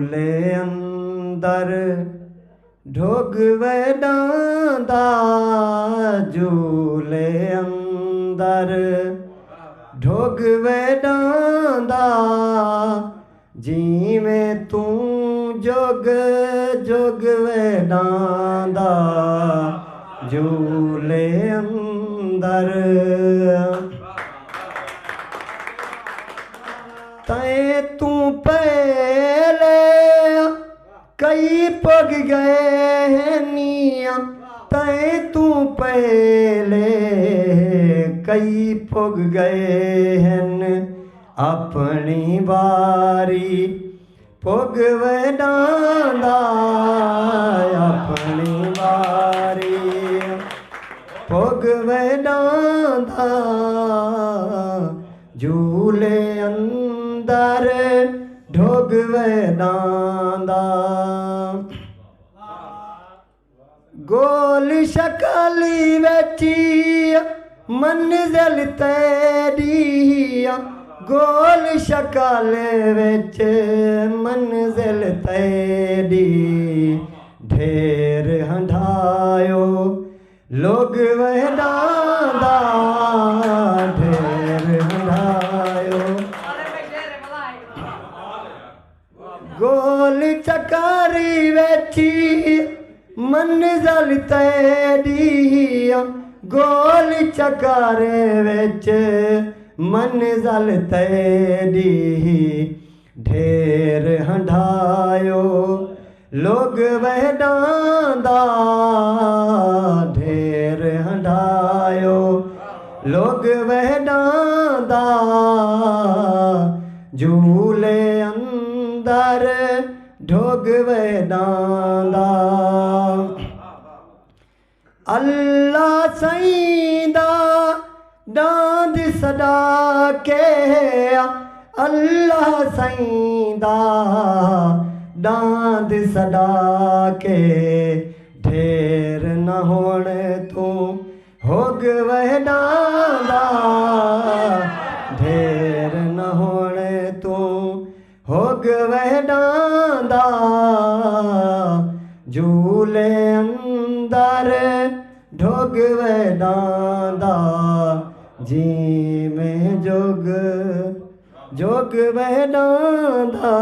झूले अंदर ढोग वैडांदा, झूले अंदर ढोग वैडांदा, जिवें तू जोग जोग वैडांदा, झूले अंदर। तैं तू पहले कई पग गए निया, तैं तू पहले कई पग गए हैं, अपनी बारी पग वैडांदा, अपनी बारी पग वैडांदा, झूले अंदर ढोग वैडांदा। गोल शकली वेची मंजिल तेरी, गोल शकल विच मंजिल तेरी, ढेर हंढायो लोग वैडांदा, ढेर हंढायो। गोल चकारी वेची मंजिल तेरी, गोल चकारे विच मंजिल तेरी, ढेर हंढायो लोग वैडांदा, ढेर हंढायो लोग वैडांदा, झूले अंदर ढोग वैडांदा। अल्लाह सईंदा डांद सदा के, अल्लाह सईंदा डांद सदा के, ढेर न होण तू होग वैडांदा, ढेर न होण तू होग वैडांदा, झूले अंदर ढोग वैडांदा, जिवें जोग जोग वैडांदा।